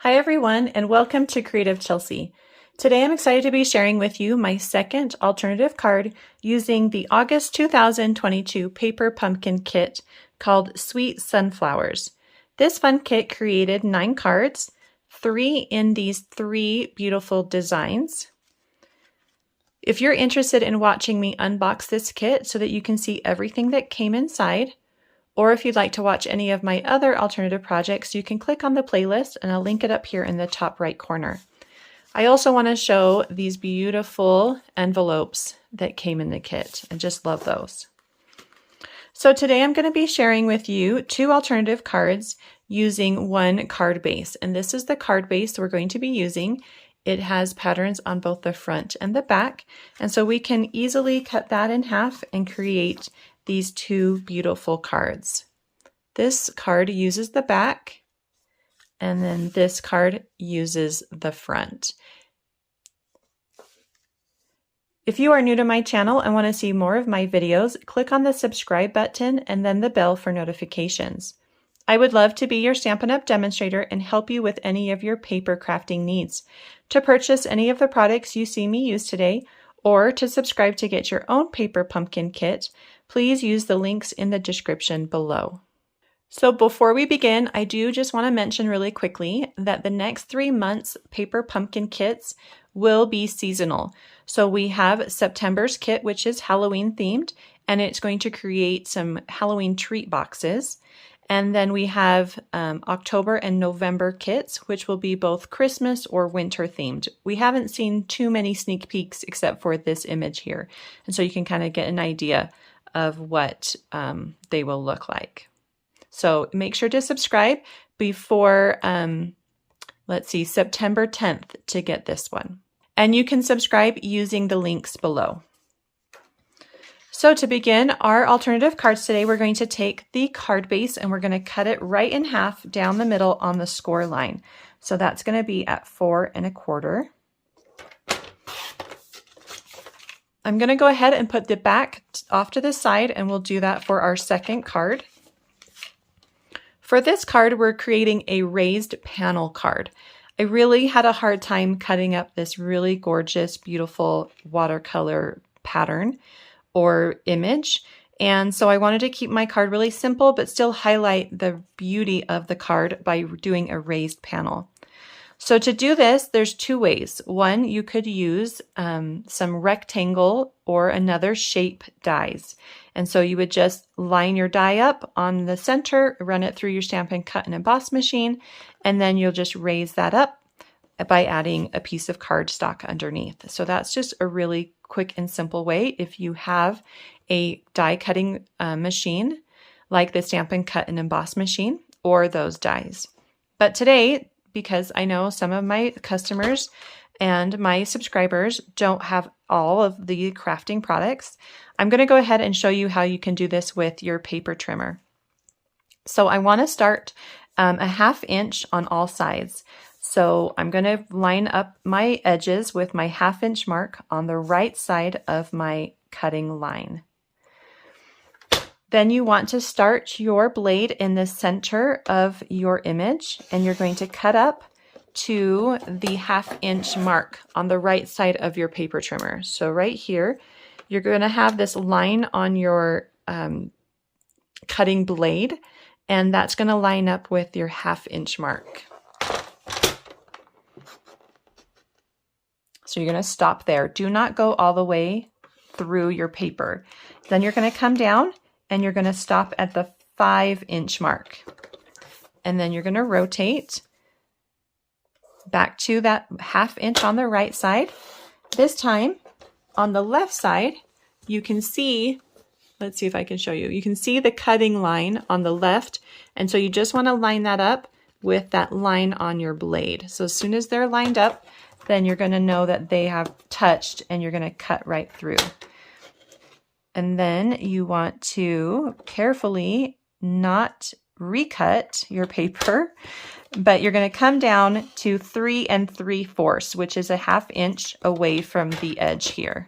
Hi everyone, and welcome to Creative Chelsey. Today I'm excited to be sharing with you my second alternative card using the August 2022 paper pumpkin kit called Sweet Sunflowers. This fun kit created 9 cards, 3 in these 3 beautiful designs. If you're interested in watching me unbox this kit so that you can see everything that came inside, or if you'd like to watch any of my other alternative projects, you can click on the playlist and I'll link it up here in the top right corner. I also want to show these beautiful envelopes that came in the kit. I just love those. So today I'm going to be sharing with you 2 alternative cards using one card base. And this is the card base we're going to be using. It has patterns on both the front and the back. And so we can easily cut that in half and create these 2 beautiful cards. This card uses the back, and then this card uses the front. If you are new to my channel and want to see more of my videos, click on the subscribe button and then the bell for notifications. I would love to be your Stampin' Up! Demonstrator and help you with any of your paper crafting needs. To purchase any of the products you see me use today, or to subscribe to get your own paper pumpkin kit, please use the links in the description below. So before we begin, I do just want to mention really quickly that the next 3 months paper pumpkin kits will be seasonal. So we have September's kit, which is Halloween themed, and it's going to create some Halloween treat boxes. And then we have October and November kits, which will be both Christmas or winter themed. We haven't seen too many sneak peeks except for this image here. And so you can kind of get an idea of what they will look like. So make sure to subscribe before, let's see, September 10th to get this one. And you can subscribe using the links below. So to begin our alternative cards today, we're going to take the card base and we're going to cut it right in half down the middle on the score line. So that's going to be at 4 1/4. I'm going to go ahead and put the back off to the side, and we'll do that for our second card. For this card, we're creating a raised panel card. I really had a hard time cutting up this really gorgeous, beautiful watercolor pattern or image. And so I wanted to keep my card really simple, but still highlight the beauty of the card by doing a raised panel. So to do this, there's 2 ways. One, you could use some rectangle or another shape dies. And so you would just line your die up on the center, run it through your Stampin' Cut and Emboss machine, and then you'll just raise that up by adding a piece of cardstock underneath. So that's just a really quick and simple way if you have a die cutting machine like the Stampin' Cut and Emboss machine or those dies. But today, because I know some of my customers and my subscribers don't have all of the crafting products, I'm going to go ahead and show you how you can do this with your paper trimmer. So I want to start a 1/2 inch on all sides. So I'm going to line up my edges with my 1/2 inch mark on the right side of my cutting line. Then you want to start your blade in the center of your image, and you're going to cut up to the 1/2 inch mark on the right side of your paper trimmer. So right here, you're going to have this line on your cutting blade, and that's going to line up with your 1/2 inch mark. So you're going to stop there. Do not go all the way through your paper. Then you're going to come down and you're going to stop at the 5 inch mark. And then you're going to rotate back to that 1/2 inch on the right side. This time on the left side, you can see, let's see if I can show you. You can see the cutting line on the left. And so you just want to line that up with that line on your blade. So as soon as they're lined up, then you're going to know that they have touched and you're going to cut right through. And then you want to carefully not recut your paper, but you're going to come down to 3 3/4, which is a 1/2 inch away from the edge here.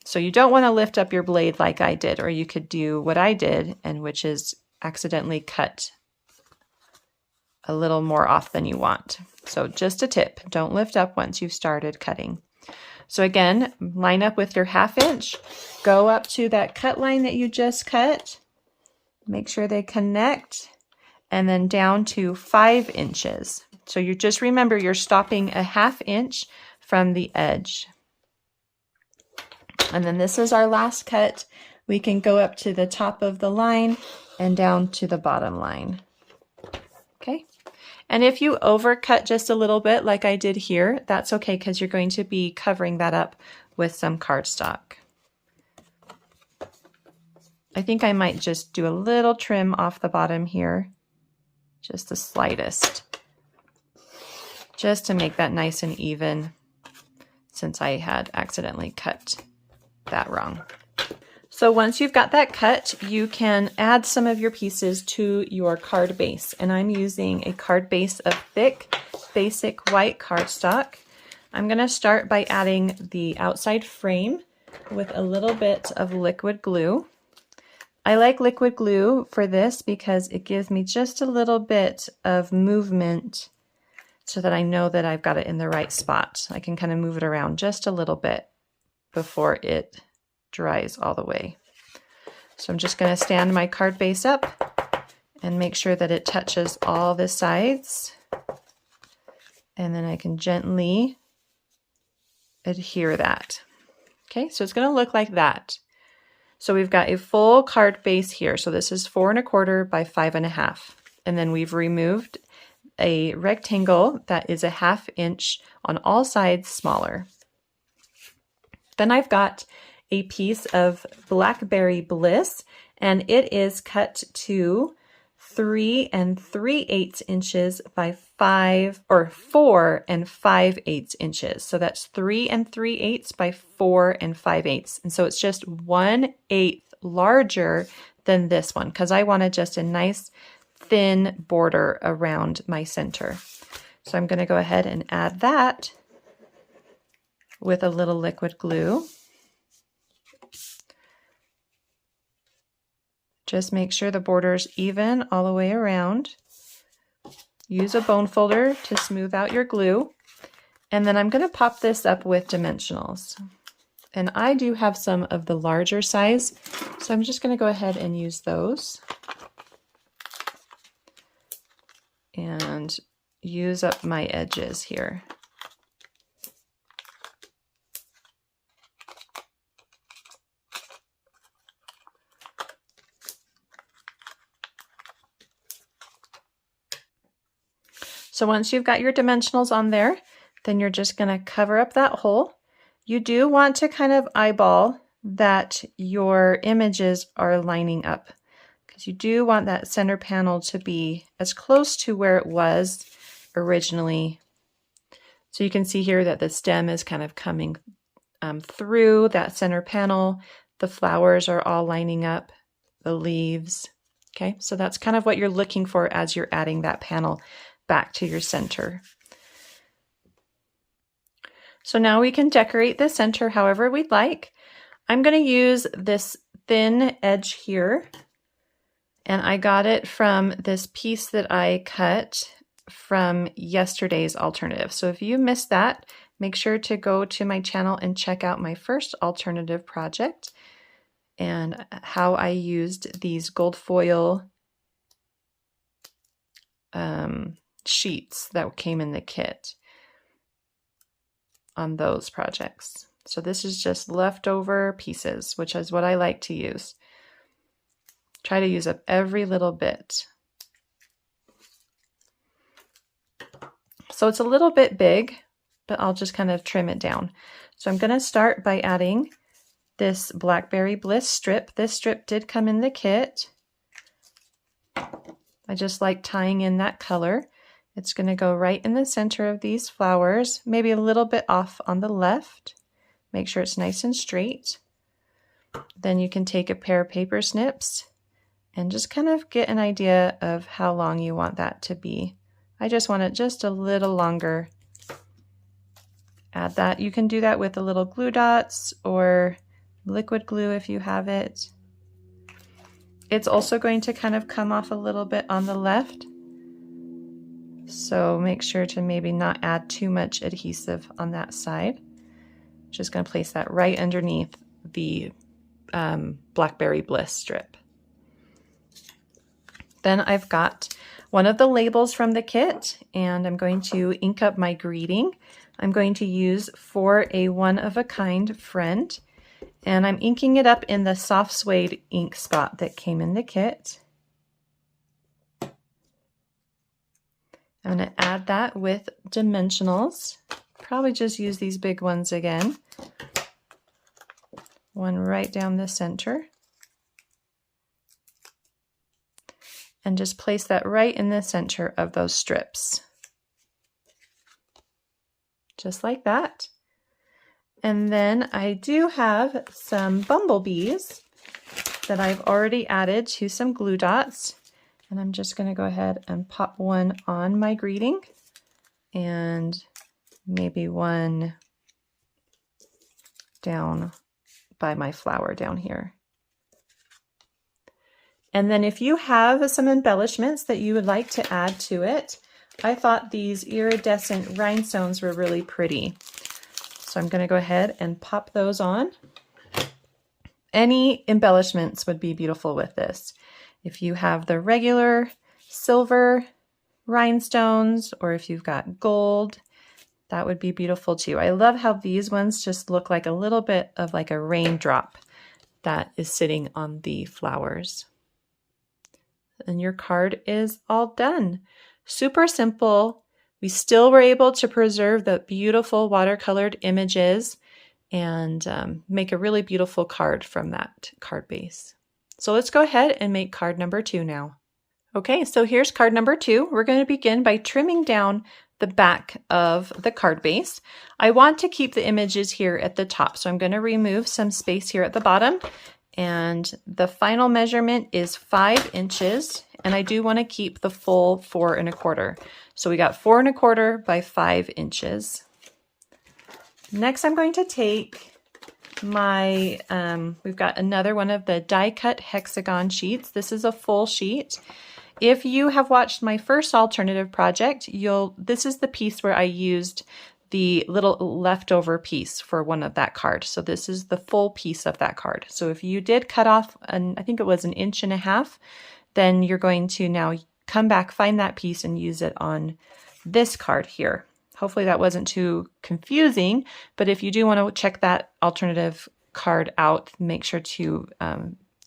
So you don't want to lift up your blade like I did, or you could do what I did, and which is accidentally cut a little more off than you want. So just a tip, don't lift up once you've started cutting. So again, line up with your 1/2 inch, go up to that cut line that you just cut, make sure they connect, and then down to 5 inches. So you just remember you're stopping a 1/2 inch from the edge. And then this is our last cut. We can go up to the top of the line and down to the bottom line. Okay. And if you overcut just a little bit like I did here, that's okay because you're going to be covering that up with some cardstock. I think I might just do a little trim off the bottom here, just the slightest, just to make that nice and even since I had accidentally cut that wrong. So once you've got that cut, you can add some of your pieces to your card base. And I'm using a card base of thick, basic white cardstock. I'm going to start by adding the outside frame with a little bit of liquid glue. I like liquid glue for this because it gives me just a little bit of movement so that I know that I've got it in the right spot. I can kind of move it around just a little bit before it dries all the way. So I'm just going to stand my card base up and make sure that it touches all the sides. And then I can gently adhere that. Okay, so it's going to look like that. So we've got a full card base here. So this is 4 1/4 by 5 1/2. And then we've removed a rectangle that is a 1/2 inch on all sides smaller. Then I've got a piece of Blackberry Bliss, and it is cut to 3 3/8 inches by 4 5/8 inches. So that's 3 3/8 by 4 5/8. And so it's just 1/8 larger than this one because I wanted just a nice thin border around my center. So I'm going to go ahead and add that with a little liquid glue. Just make sure the border's even all the way around. Use a bone folder to smooth out your glue. And then I'm going to pop this up with dimensionals. And I do have some of the larger size, so I'm just going to go ahead and use those. And use up my edges here. So once you've got your dimensionals on there, then you're just going to cover up that hole. You do want to kind of eyeball that your images are lining up because you do want that center panel to be as close to where it was originally. So you can see here that the stem is kind of coming through that center panel. The flowers are all lining up, the leaves. Okay, so that's kind of what you're looking for as you're adding that panel back to your center. So now we can decorate the center however we'd like. I'm going to use this thin edge here, and I got it from this piece that I cut from yesterday's alternative. So if you missed that, make sure to go to my channel and check out my first alternative project and how I used these gold foil sheets that came in the kit on those projects. So this is just leftover pieces, which is what I like to use. Try to use up every little bit. So it's a little bit big, but I'll just kind of trim it down. So I'm going to start by adding this Blackberry Bliss strip. This strip did come in the kit. I just like tying in that color. It's going to go right in the center of these flowers, maybe a little bit off on the left. Make sure it's nice and straight. Then you can take a pair of paper snips and just kind of get an idea of how long you want that to be. I just want it just a little longer. Add that. You can do that with the little glue dots or liquid glue if you have it. It's also going to kind of come off a little bit on the left. So make sure to maybe not add too much adhesive on that side. Just going to place that right underneath the Blackberry Bliss strip. Then I've got one of the labels from the kit, and I'm going to ink up my greeting. I'm going to use For a One-of-a-Kind Friend, and I'm inking it up in the soft suede ink spot that came in the kit. I'm going to add that with dimensionals. Probably just use these big ones again. One right down the center. And just place that right in the center of those strips. Just like that. And then I do have some bumblebees that I've already added to some glue dots. And I'm just going to go ahead and pop one on my greeting and maybe one down by my flower down here. And then if you have some embellishments that you would like to add to it, I thought these iridescent rhinestones were really pretty. So I'm going to go ahead and pop those on. Any embellishments would be beautiful with this. If you have the regular silver rhinestones, or if you've got gold, that would be beautiful too. I love how these ones just look like a little bit of like a raindrop that is sitting on the flowers. And your card is all done. Super simple. We still were able to preserve the beautiful watercolored images and make a really beautiful card from that card base. So let's go ahead and make card number 2 now. Okay, so here's card number 2. We're going to begin by trimming down the back of the card base. I want to keep the images here at the top, so I'm going to remove some space here at the bottom. And the final measurement is 5 inches, and I do want to keep the full 4 1/4. So we got 4 1/4 by 5 inches. Next, I'm going to take my, we've got another one of the die cut hexagon sheets. This is a full sheet. If you have watched my first alternative project, this is the piece where I used the little leftover piece for one of that card. So this is the full piece of that card. So if you did cut off, I think it was 1.5 inches, then you're going to now come back, find that piece and use it on this card here. Hopefully that wasn't too confusing, but if you do want to check that alternative card out, make sure to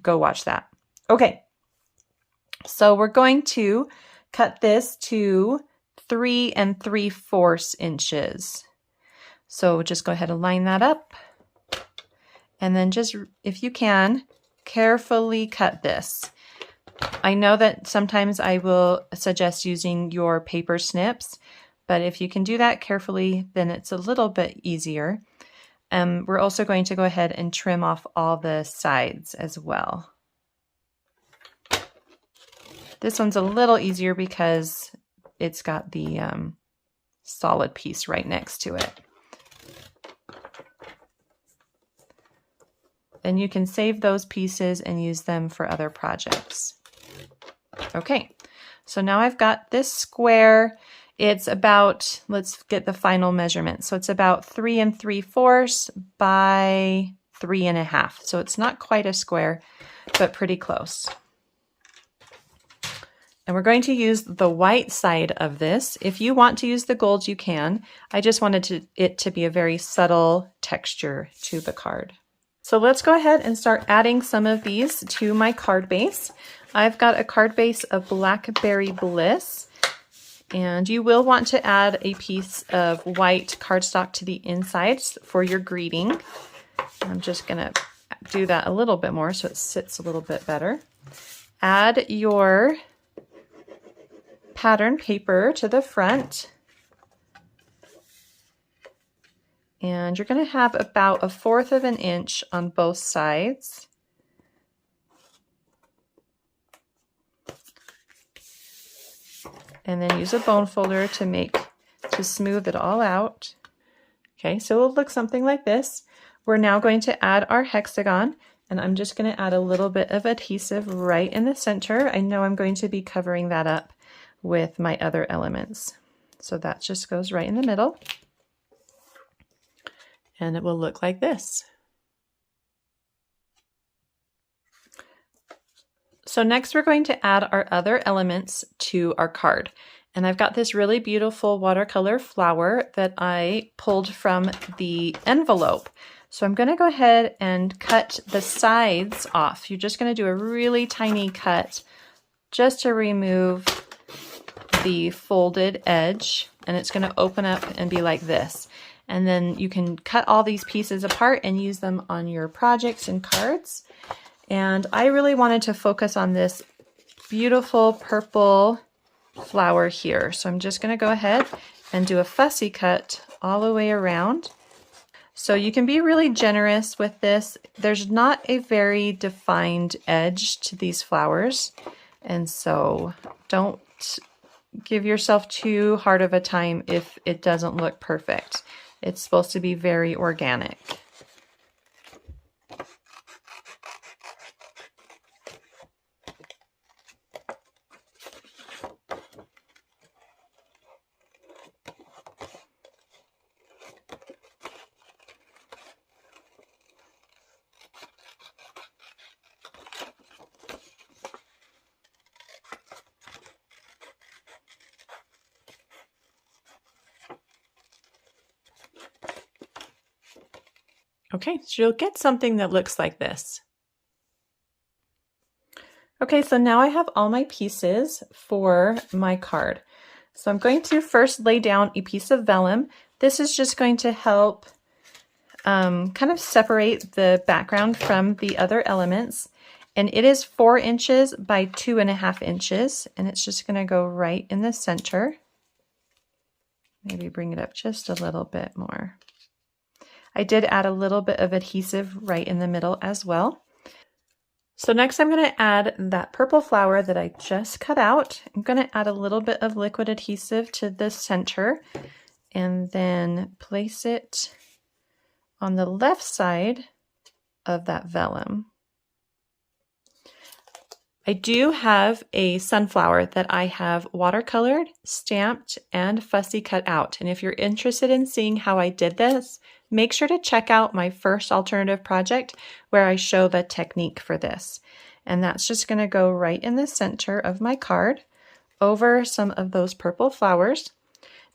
go watch that. Okay, so we're going to cut this to 3 3/4 inches. So just go ahead and line that up. And then just, if you can, carefully cut this. I know that sometimes I will suggest using your paper snips, but if you can do that carefully, then it's a little bit easier. We're also going to go ahead and trim off all the sides as well. This one's a little easier because it's got the solid piece right next to it. And you can save those pieces and use them for other projects. Okay, so now I've got this square. It's about, let's get the final measurement. So it's about 3 3/4 by 3 1/2. So it's not quite a square, but pretty close. And we're going to use the white side of this. If you want to use the gold, you can. I just wanted it to be a very subtle texture to the card. So let's go ahead and start adding some of these to my card base. I've got a card base of Blackberry Bliss, and you will want to add a piece of white cardstock to the insides for your greeting. I'm just gonna do that a little bit more so it sits a little bit better. Add your pattern paper to the front. And you're going to have about 1/4 of an inch on both sides. And then use a bone folder to smooth it all out. Okay, so it'll look something like this. We're now going to add our hexagon, and I'm just going to add a little bit of adhesive right in the center. I know I'm going to be covering that up with my other elements. So that just goes right in the middle, and it will look like this. So next we're going to add our other elements to our card. And I've got this really beautiful watercolor flower that I pulled from the envelope. So I'm going to go ahead and cut the sides off. You're just going to do a really tiny cut just to remove the folded edge, and it's going to open up and be like this. And then you can cut all these pieces apart and use them on your projects and cards. And I really wanted to focus on this beautiful purple flower here. So I'm just going to go ahead and do a fussy cut all the way around. So you can be really generous with this. There's not a very defined edge to these flowers, and so don't give yourself too hard of a time if it doesn't look perfect. It's supposed to be very organic. Okay, so you'll get something that looks like this. Okay, so now I have all my pieces for my card. So I'm going to first lay down a piece of vellum. This is just going to help kind of separate the background from the other elements. And it is 4 inches by 2.5 inches, and it's just going to go right in the center. Maybe bring it up just a little bit more. I did add a little bit of adhesive right in the middle as well. So next I'm going to add that purple flower that I just cut out. I'm going to add a little bit of liquid adhesive to the center and then place it on the left side of that vellum. I do have a sunflower that I have watercolored, stamped, and fussy cut out. And if you're interested in seeing how I did this, make sure to check out my first alternative project where I show the technique for this. And that's just going to go right in the center of my card over some of those purple flowers.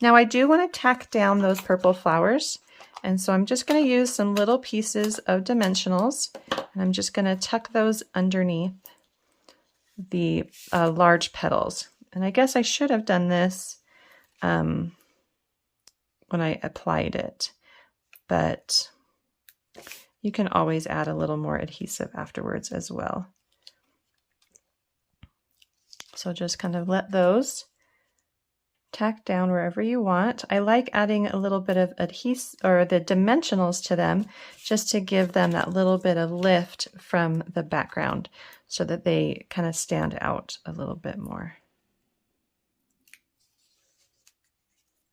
Now I do want to tack down those purple flowers. And so I'm just going to use some little pieces of dimensionals, and I'm just going to tuck those underneath the large petals. And I guess I should have done this when I applied it, but you can always add a little more adhesive afterwards as well. So just kind of let those tack down wherever you want. I like adding a little bit of adhesive or the dimensionals to them just to give them that little bit of lift from the background so that they kind of stand out a little bit more.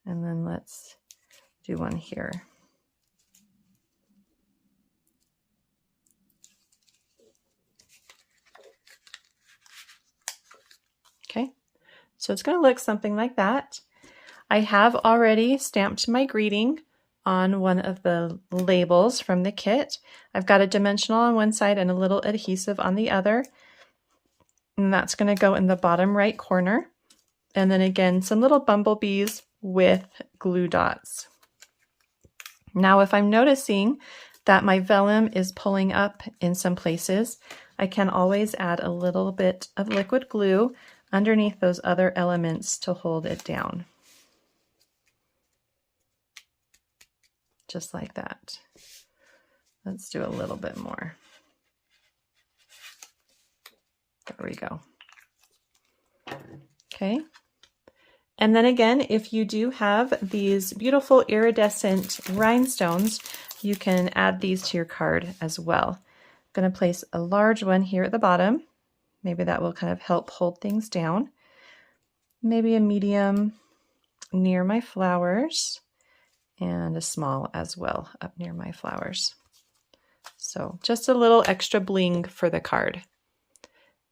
And then let's do one here. Okay, so it's going to look something like that. I have already stamped my greeting on one of the labels from the kit. I've got a dimensional on one side and a little adhesive on the other. And that's going to go in the bottom right corner. And then again, some little bumblebees with glue dots. Now, if I'm noticing that my vellum is pulling up in some places, I can always add a little bit of liquid glue underneath those other elements to hold it down. Just like that. Let's do a little bit more. There we go. Okay. And then again, if you do have these beautiful iridescent rhinestones, you can add these to your card as well. I'm going to place a large one here at the bottom. Maybe that will kind of help hold things down. Maybe a medium near my flowers, and a small as well up near my flowers. So just a little extra bling for the card.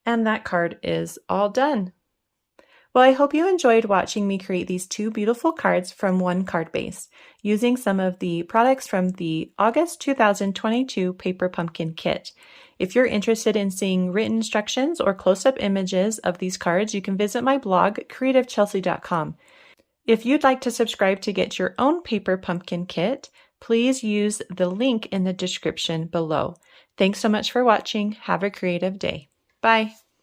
And that card is all done. Well, I hope you enjoyed watching me create these two beautiful cards from one card base, using some of the products from the August 2022 Paper Pumpkin Kit. If you're interested in seeing written instructions or close-up images of these cards, you can visit my blog, creativechelsey.com. If you'd like to subscribe to get your own Paper Pumpkin Kit, please use the link in the description below. Thanks so much for watching. Have a creative day. Bye.